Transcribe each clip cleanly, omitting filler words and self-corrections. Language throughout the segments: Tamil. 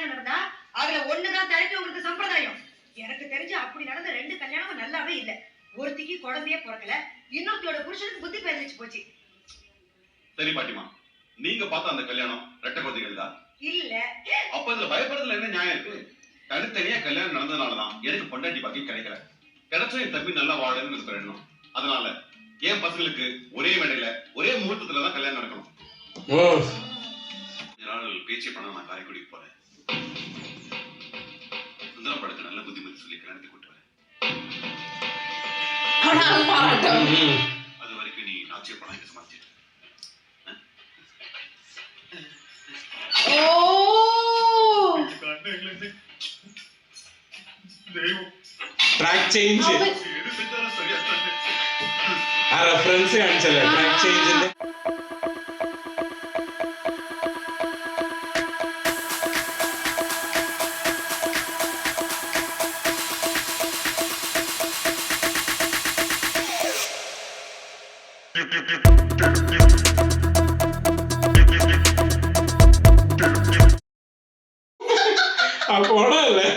கல்யாணம் நடந்தா அதுல ஒண்ணுதான் தழைத்தவங்களுக்கு சம்பிரதாயம். எனக்கு தெரிஞ்சு அப்படி நடந்த 2 கல்யாணமும் நல்லாவே இல்ல. ஒருத்திக்கு குழந்தையே பிறக்கல, இன்னொருத்தியோட புருஷனுக்கு புத்தி பேசிச்சு போச்சு. சரி பாட்டிமா, நீங்க பார்த்த அந்த கல்யாணம் ரெட்டை குழந்தைகள் தான் இல்ல. அப்ப இதுல பயப்படுறதுல என்ன நியாயம் இருக்கு? தனித்தனியா கல்யாணம் நடந்ததுனாலதான் எனக்கு பொண்டாட்டி பாக்கி கிடைக்கல. கிடைச்சா என் தம்பி நல்லா வாழன்னு இருக்கிற எண்ணம். அதனால என் பசங்களுக்கு ஒரே மேடையில ஒரே முகூர்த்தத்துலதான் கல்யாணம் நடக்கணும். பேச்சு பண்ண நான் காரைக்குடிக்கு போறேன். சுந்தரம் படத்தை நல்ல புத்திமதி சொல்லி கல்யாணத்துக்கு கூட்டு வரேன். அது வரைக்கும் நீ நாச்சிய படம் இங்க சமாளிச்சு. ട്രാക്ക് ചേഞ്ച് ആ റെഫറൻസ് കാണിച്ചല്ലേ ട്രാക്ക് ചേഞ്ചിന്റെ. ആ പോണല്ലേ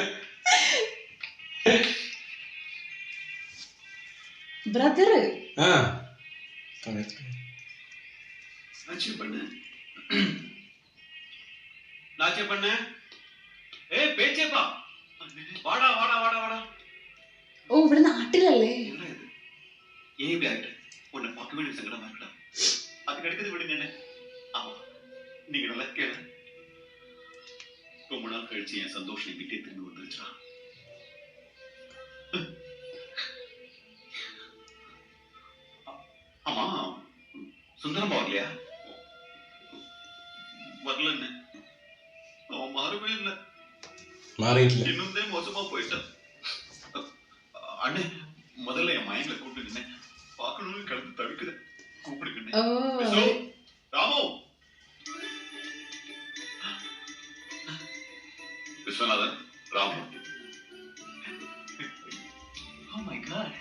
பிரதர். நாச்சிய பண்ண ஏய் பேச்சேப்பா வாடா வாடா வாடா வாடா. ஓ ഇവിടെ നാട്ടിലല്ലേ? என்ன இது ஏன் பேக்ட் உன்னை பார்க்க வேண்டிய சங்கடமா இருக்கடா. அது கிடைக்கிறது விடுங்க என்ன. ஆமா நீங்க நல்லா கேளு. ரொம்ப நாள் கழிச்சு என் சந்தோஷம் வீட்டே திரும்பி வந்துருச்சா. ஆமா சுந்தரமா வரலையா? வரலன்னு அவன் மாறவே இல்லை. இன்னும் மோசமா போயிட்டான். அண்ணே முதல்ல என் மைண்ட்ல கூப்பிட்டு நின்னேன். பார்க்கணும்னு கிளம்பி தவிக்குது. கூப்பிடுங்க ராமோ. Viswanathan Ramu. Oh my god.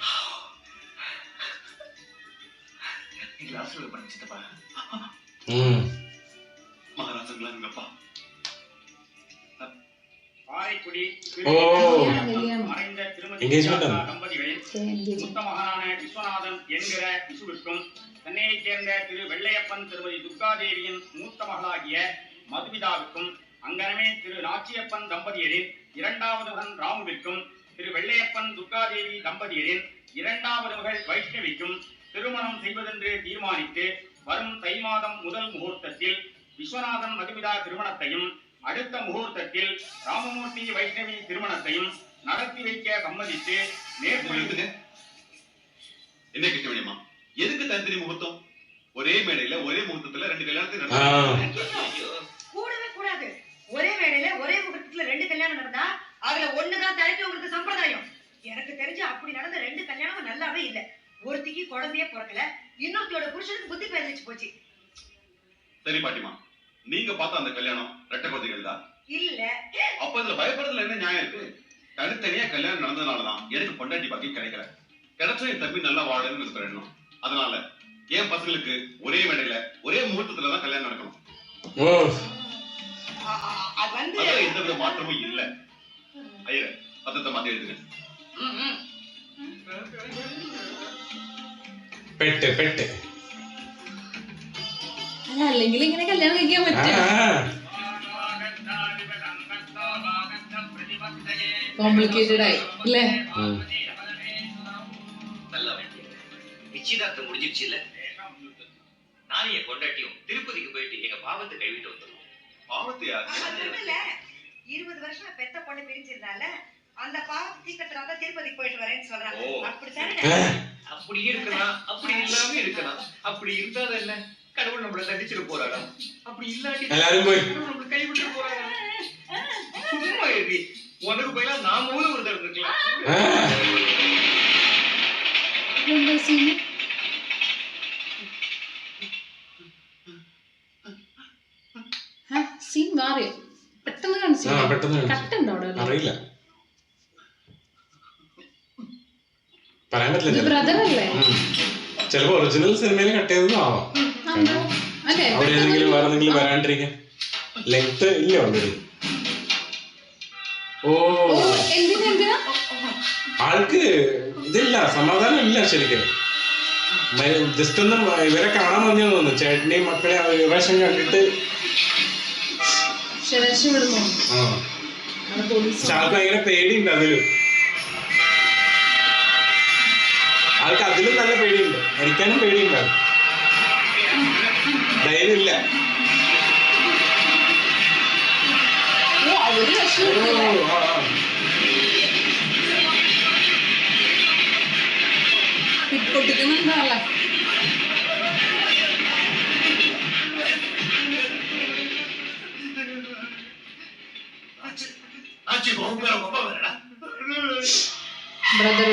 கிளாஸ்ல படிச்சிட்டப்பா. மகாராஜங்களா எங்கப்பா? காரைக்குடி மறைந்த திருமதி தம்பதிகளின் மூத்த மகனான விஸ்வநாதன் என்கிற விசுவிற்கும் சென்னையைச் சேர்ந்த திரு வெள்ளையப்பன் திருமதி துர்காதேவியின் மூத்த மகளாகிய மதுமிதாவுக்கும் அங்கனமே திரு நாச்சியப்பன் தம்பதியரின் 2வது மகன் ராமுவிற்கும் திரு வெள்ளையப்பன் துர்காதேவி தம்பதியரின் 2வது மகள் வைஷ்ணவிக்கும் திருமணம் செய்வதென்று தீர்மானித்து வரும் தை மாதம் முதல் முகூர்த்தத்தில் விஸ்வநாதன் மதுமிதா திருமணத்தையும் அடுத்த முகூர்த்தத்தில் ராமமூர்த்தி வைஷ்ணவி திருமணத்தையும் நடத்தி வைக்க சம்மதித்து நேர்முக. என்ன கிருஷ்ணவேணியம்மா, எதுக்கு தந்திரி முகூர்த்தம்? ஒரே மேடையில ஒரே முகூர்த்தத்துல 2 கல்யாணத்தை கூடவே கூடாது. ஒரே மேடையில ஒரே முகூர்த்தத்துல 2 கல்யாணம் நடந்தா அதுல ஒண்ணுதான் தழைத்தவங்களுக்கு சம்பிரதாயம். எனக்கு தெரிஞ்சு அப்படி நடந்த 2 கல்யாணமும் நல்லாவே இல்ல. ஒருத்திக்கு குழந்தையே பிறக்கல, இன்னொருத்தியோட புருஷனுக்கு புத்தி பேசிச்சு போச்சு. சரி பாட்டிமா, நீங்க பார்த்த அந்த கல்யாணம் ரெட்டை குழந்தைகள் தான் இல்ல. அப்ப இதுல பயப்படுறதுல என்ன நியாயம் இருக்கு? தனித்தனியா கல்யாணம் நடந்ததுனாலதான் எனக்கு பொண்டாட்டி பாக்கி கிடைக்கல. கிடைச்சா என் தம்பி நல்லா வாழன்னு இருக்கிற எண்ணம். அதனால என் பசங்களுக்கு ஒரே மேடையில ஒரே முகூர்த்தத்துலதான் கல்யாணம் நடக்கணும். எந்த வித மாற்றமும் இல்ல. ஐயர பத்தத்தை மாத்தி எழுதுங்க. പെട്ട് പെട്ട് അല്ലെങ്കിൽ ഇങ്ങനെ കല്യാണം കഴിക്കാൻ പറ്റില്ല. കോംപ്ലിക്കേറ്റഡ് ആയി അല്ലേ? நிச்சயதார்த்தம் முடிஞ்சிருச்சு இல்ல? நானும் என் பொண்டாட்டியும் திருப்பதிக்கு போயிட்டு எங்க பாவத்தை கழுவிட்டு வந்துடும். பாவத்தையா? 20 வருஷமா பெத்த பொண்ணு பிரிஞ்சிருந்தால அந்த பாவத்தை தீக்கத்துறாத திருப்பதிக்கு போயிட்டு வரேன்னு சொல்றாங்க. அப்படித்தானே? அப்படி இருக்கலாம், அப்படி இல்லாம இருக்கலாம். அப்படி இருந்தாத என்ன, கடவுள் நம்மள தண்டிச்சிட்டு போறாரா? அப்படி இல்லாட்டி நம்மள கைவிட்டு போறாரா? சும்மா எழுதி உனக்கு போயில நாம ஒரு தடவை இருக்கலாம். സീൻ മാറി പെട്ടെന്ന് കാണിച്ചു. കട്ടുണ്ടോ അവിടെ? അറിയില്ല, പറയാൻ പറ്റില്ല. ബ്രദറല്ലേ? ചിലപ്പോ ഒറിജിനൽ സിനിമയിൽ കട്ട് ചെയ്തതും ആവാം. അവിടെ ഏതെങ്കിലും വേറെ എന്തെങ്കിലും വരാണ്ടിരിക്കാൻ ലെങ്ത് ഇല്ല ഓൾറെഡി. ഓ ഓ എന്തിനാ ആൾക്ക് ഇതില്ല, സമാധാനം ഇല്ല ശരിക്കും. ജസ്റ്റ് ഒന്ന് ഇവരെ കാണാൻ വന്നു തോന്നുന്നു, ചേട്ടനെയും മക്കളെ വേഷം കണ്ടിട്ട്. രക്ഷപ്പെടുന്നു. ആ പക്ഷെ ആൾക്ക് ഭയങ്കര പേടിയുണ്ട് അതിലും. ആൾക്ക് അതിലും നല്ല പേടിയുണ്ട്, മരിക്കാനും പേടിയുണ്ട്. ധൈര്യമില്ല. ഓ അവര് രക്ഷപ്പെടുന്നു. പൊട്ടിക്കുന്നുണ്ടല്ലേ. ബ്രദർ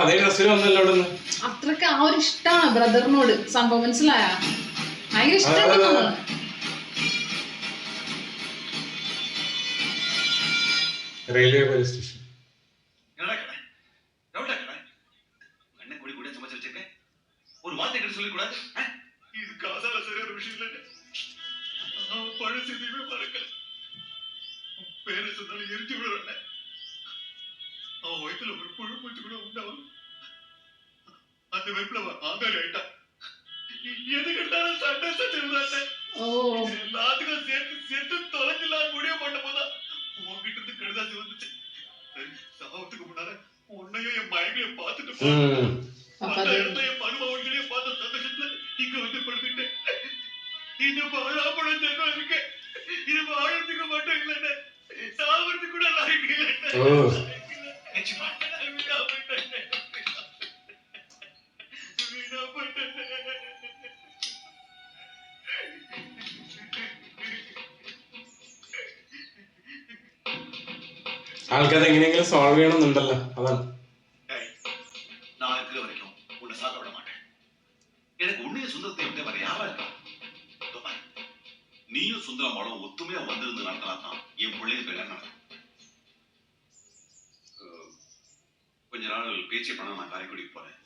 അതേ ഡ്രസ്സിൽ വന്നല്ലോ അവിടെ നിന്ന്. അത്രക്ക് ആ ഒരു ഇഷ്ടമാണ് ബ്രദറിനോട്. സംഭവം മനസ്സിലായ ഭയങ്കര ഇഷ്ടമാണ്. Railway police station. ஒரு வார்த்தை கிட்ட சொல்லி கூடாது. இது காசால சரியான விஷயம் இல்ல. பழசு எதுவுமே மறக்கல. பேரை சொன்னாலும் எரிஞ்சு விடுறேன். அவன் வயிற்றுல ஒரு புழு பூச்சி கூட உண்டாவும். அந்த வெப்பில ஆங்காரி ஆயிட்டா. எது கட்டாலும் சண்டை சச்சிருந்தாங்க. எல்லாத்துக்கும் சேர்த்து தொலைஞ்சிடலாம் முடிவு பண்ண போதா உங்ககிட்ட இருந்து கடுதாசி வந்துச்சு. சாவத்துக்கு முன்னால உன்னையும் என் மயங்களையும் பார்த்துட்டு போனேன். மருமகளையும் பார்த்த சந்தோஷத்துல இங்க வந்து படுத்துட்டேன். இது வாழாப்பழம் ஜென்மம் இருக்கு. இது வாழறதுக்கு மட்டும் இல்லைன்னு சாவறதுக்கு கூட லாய்க்கு இல்லை. ആൾക്കത് എങ്ങനെയെങ്കിലും സോൾവ് ചെയ്യണമെന്നുണ്ടല്ലോ, അതാണ്. நான் இருக்கிற வரைக்கும் உன்னை சாக விட மாட்டேன். எனக்கு உன்னைய சுந்தரத்தை விட்டு வேற யாரா இருக்கா? நீயும் சுந்தரமாலும் ஒத்துமையா வந்திருந்து நடத்தினாதான் என் பிள்ளைங்க கல்யாணம் நடக்கும். கொஞ்ச நாள் பேச்சை பண்ண நான் காரைக்குடிக்கு போறேன்.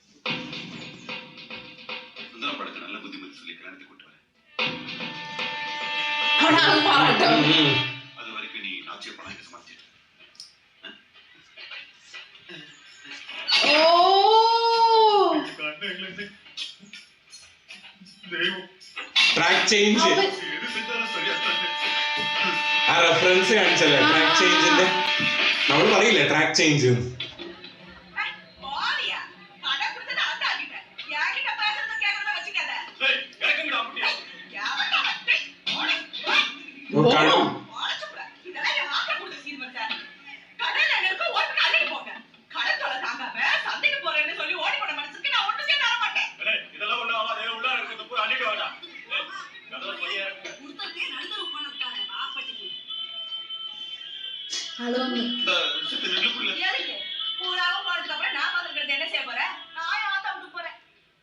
சுந்தரம் படத்தை நல்ல புத்திமதி சொல்லி கல்யாணத்தை கூட்டு வரேன். அது வரைக்கும் நீ நாச்சிய பணம் இங்க சமாளிச்சிட்டு ട്രാക്ക് ചേഞ്ച് ആ റെഫറൻസ് കാണിച്ചല്ലേ, ട്രാക്ക് ചേഞ്ചിന്റെ. നമ്മൾ പറയില്ലേ ട്രാക്ക് ചേഞ്ച്.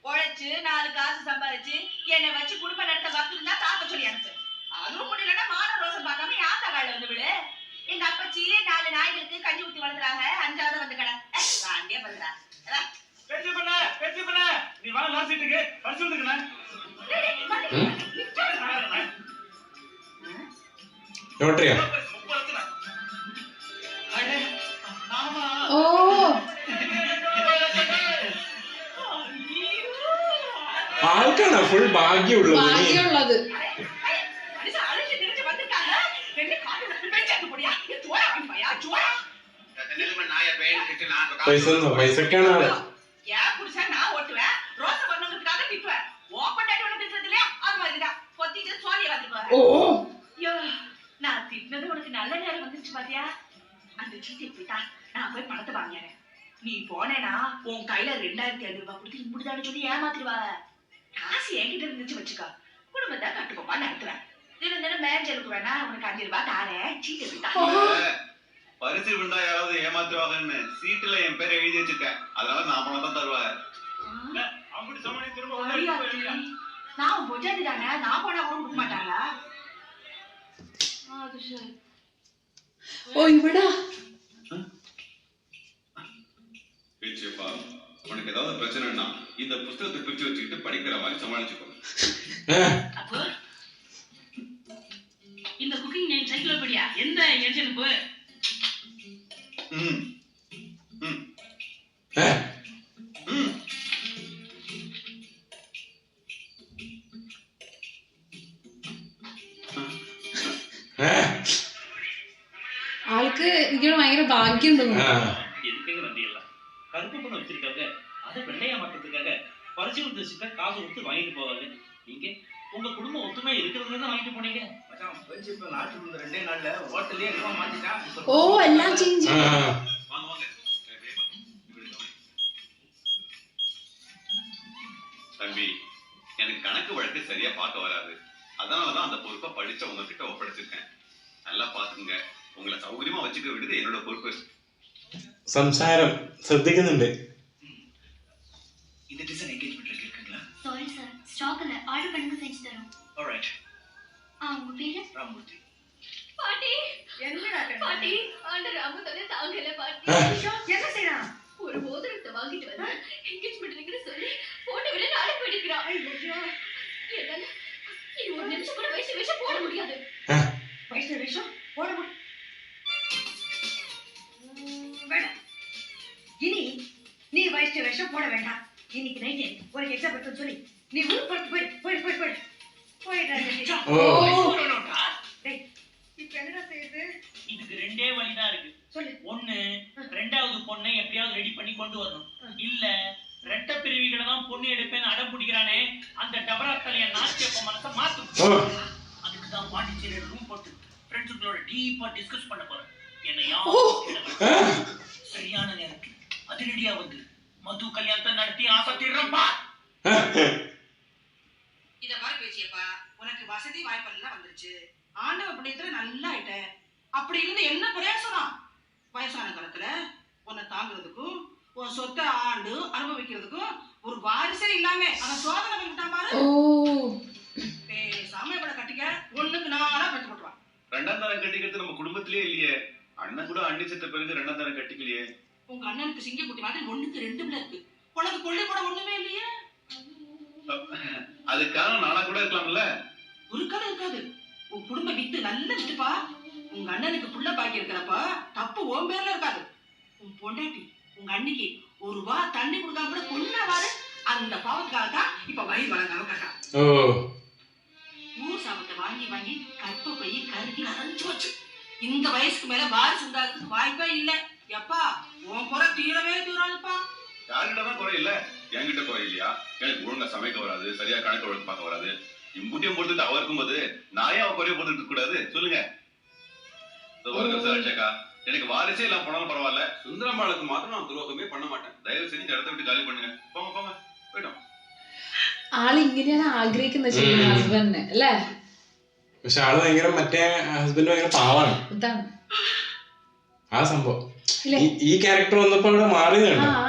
உழைச்சு 4 காசு சம்பாதிச்சு என்னை வச்சு குடும்பம் நடத்த வக்கு இருந்தா தாக்க சொல்லி அனுப்பு. அதுவும் முடியலன்னா மான ரோசம் பார்க்காம யாத்தா காலில் வந்து விடு. எங்க அப்பச்சி 4 நாய்களுக்கு கஞ்சி ஊத்தி வளர்த்துறாங்க, 5வது வந்து கடை வாண்டியே பண்றா. நீ வா லாஸ்ட் சீட்டுக்கு பரிசு வந்துக்கண்ணா. ലോട്ടറിയാ? ഓ ആൾക്കാണ് ഫുൾ ഭാഗ്യമുള്ളത്. ഭാഗ്യമുള്ളത്. പൈസക്കാണ് ആള്. நான் திட்டினது உனக்கு நல்ல நேரம் வந்துருச்சு பாத்தியா? அந்த சீட்டை போய்தான் நான் போய் பணத்தை வாங்கினேன். நீ போனேனா உன் கையில 2500 ரூபாய் கொடுத்து இப்படிதானு சொல்லி ஏமாத்திடுவா. காசு என்கிட்ட இருந்துச்சு வச்சுக்கோ, குடும்பத்தை கட்டுக்கோப்பா நடத்துவேன். தினம் மேஞ்சலுக்கு வேணா உனக்கு 5 ரூபாய் தாரேன், சீட்டை போய்தான். பரிசு விழுந்தா யாராவது ஏமாத்துவாங்கன்னு சீட்டுல என் பேரை எழுதி வச்சிருக்கேன். அதனால நான் பணம் தான் தருவேன். அப்படி சமாளி திரும்ப நான் பொஜாதி தானே, நான் போனா கூட கொடுக்க மாட்டாங்களா? ஓ இவடா பேச்சப்பா, உனக்கு ஏதாவது பிரச்சனைனா இந்த புத்தகத்தை பிரிச்சு வச்சுக்கிட்டு படிக்கிற மாதிரி சமாளிச்சுக்கோ. அப்போ எழுந்து போய் ம் ம் ஆ, ம் ஆ, ആൾക്ക് എനിക്ക് ഭയങ്കര ഭാഗ്യം തോന്നുന്നു. ஆ. எதுக்குங்க வண்டியல்ல கருப்பு பணம் வச்சிருக்காங்க அதை வெள்ளையா மாற்றத்துக்காக பரிசு தரிசித்த காசு கொடுத்து வாங்கிட்டு போவாங்க. நீங்க உங்க குடும்பம் ஒத்துமை இருக்கிறதுல தான் வாங்கிட்டு போனீங்க. மச்சான் ஃப்ரெண்ட்ஷிப் நாட்டு இருந்த 2 நாள்ல ஹோட்டல்லே எல்லாம் மாத்திட்டான். ഓ എല്ലാം ചേഞ്ച്. ஆ, வாங்க வாங்க. தம்பி, எனக்கு கணக்கு வழக்கு சரியா பார்க்க வராது. அதனாலதான் அந்த பொறுப்பை படிச்ச உங்ககிட்ட ஒப்படைச்சிருக்கேன். நல்லா பாத்துக்குங்க. உங்களை சௌகரியமா வச்சுக்க வேண்டியது என்னோட பொறுப்பு. സംസാരം ശ്രദ്ധിക്കുന്നുണ്ട്. இந்த டிசைன் என்கேஜ்மெண்ட் இருக்குங்களா? சாரி சார், ஸ்டாக் இல்ல. ஆர்டர் பண்ணுங்க, செஞ்சு தரோம். ஆல்ரைட். உங்க பேரு? ராமூர்த்தி. பாட்டி என்னடா பாட்டி ஆண்டர் ராமு தானே தாங்கல பாட்டி. என்ன செய்யறான்? ஒரு மோதிரத்தை வாங்கிட்டு வந்து என்கேஜ்மெண்ட் இருக்குன்னு சொல்லி போட்ட விட நாளைக்கு பண்ணிக்கிறான். என்னால நீ ஒரு நிமிஷம் கூட வயசு விஷம் போட முடியாது. வயசு விஷம் போட முடியும் வேண்டாம். இனி நீ வயசு விஷம் போட வேண்டாம். இன்னைக்கு நைட்டு ஒரு எக்ஸாம் எடுத்து சொல்லி நீ ஊருக்கு போயிட்டு போயிடுறா. ஓ, இப்ப என்னடா செய்யுது? இதுக்கு ரெண்டே வழிதான் இருக்கு. சொல்லு. ஒண்ணு, ரெண்டாவது பொண்ணை எப்படியாவது ரெடி பண்ணி கொண்டு வரணும். இல்ல ரெட்ட பிரிவிகளை தான் பொண்ணு எடுப்பேன்னு அடம் பிடிக்கிறானே அந்த டபரா தலைய நாச்சியப்ப மனசை மாத்தும். ஓ, அதுக்கு தான் பாண்டிச்சேரி ரூம் போட்டு ஃப்ரெண்ட்ஸுங்களோட டீப்பா டிஸ்கஸ் பண்ண போறேன். என்னை ஆ, யாரும் சரியான நேரத்தில் அதிரடியா வந்து மது கல்யாணத்தை நடத்தி ஆசை தீர்றப்பா. இத மாதிரி பேசியப்பா, உனக்கு வசதி வாய்ப்பெல்லாம் வந்துருச்சு. ஆண்டவ புண்ணியத்துல நல்லா ஆயிட்ட. அப்படி இருந்து என்ன பிரயோசனம்? வயசான காலத்துல உன்னை தாங்குறதுக்கும் உன் சொத்தை ஆண்டு அனுபவிக்கிறதுக்கும் ஒரு வாரிசே இல்லாம அவன் சோதனை பண்ணிட்டான் பாரு. ഓ பேசாம இவளை கட்டிக்க, ஒண்ணுக்கு நாளா பெற்று போட்டுருவான். ரெண்டாம் தரம் கட்டிக்கிறது நம்ம குடும்பத்திலேயே இல்லையே. அண்ணன் கூட அண்ணி செத்த பிறகு ரெண்டாம் தரம் கட்டிக்கலையே. உங்க அண்ணனுக்கு சிங்கக்குட்டி மாதிரி 1க்கு 2 இருக்கு. உனக்கு கொள்ளை கூட ஒண்ணுமே இல்லையே. அதுக்காக நானா கூட இருக்கலாம்ல. இருக்காது இருக்காது. உன் குடும்ப வித்து நல்லா வித்துப்பா. உங்க அண்ணனுக்கு புள்ள பாக்கி இருக்கிறப்ப தப்பு உன் பேர்ல இருக்காது. உன் பொண்டாட்டி உங்க அன்னைக்கு ஒரு வா தண்ணி கொடுக்காம கூட கொன்னா பாரு. அந்த பாவத்துக்காக தான் இப்ப வயிறு வழங்காம கட்டா. ஓ, ஊர் சாபத்தை வாங்கி வாங்கி கற்ப பைய கருதி அரைஞ்சு வச்சு. இந்த வயசுக்கு மேல வாரிசு உண்டாகிறதுக்கு வாய்ப்பே இல்ல. எப்பா உன் குறை தீரவே தீராதுப்பா. யாருக்கிட்டதான் குறை இல்ல? என்கிட்ட குறை இல்லையா? எனக்கு ஒழுங்கா சமைக்க வராது, சரியா கணக்கு ஒழுங்கு பார்க்க வராது. இம்புட்டியம் பொறுத்துட்டு அவ இருக்கும்போது நான் ஏன் அவ குறைய போட்டுட்டு இருக்க கூடாது? சொல்லுங்க. எனக்கு வாரிசே இல்லாம போனாலும் பரவாயில்ல. சுந்தரம்பாளுக்கு மாத்திரம் நான் துரோகமே பண்ண மாட்டேன். தயவு செஞ்சு இடத்த விட்டு காலி பண்ணுங்க. போங்க போங்க, போயிட்டோம். ആള് ഇങ്ങനെയാണ് ആഗ്രഹിക്കുന്നത് ശരിക്കും ഹസ്ബൻഡിന് അല്ലേ? പക്ഷെ ആള് ഭയങ്കര മറ്റേ ഹസ്ബൻഡ് ഭയങ്കര പാവാണ്. അതാണ് ആ സംഭവം ഇല്ലേ? ഈ ക്യാരക്ടർ വന്നപ്പോ അവിടെ മാറിയതാണ്. ആ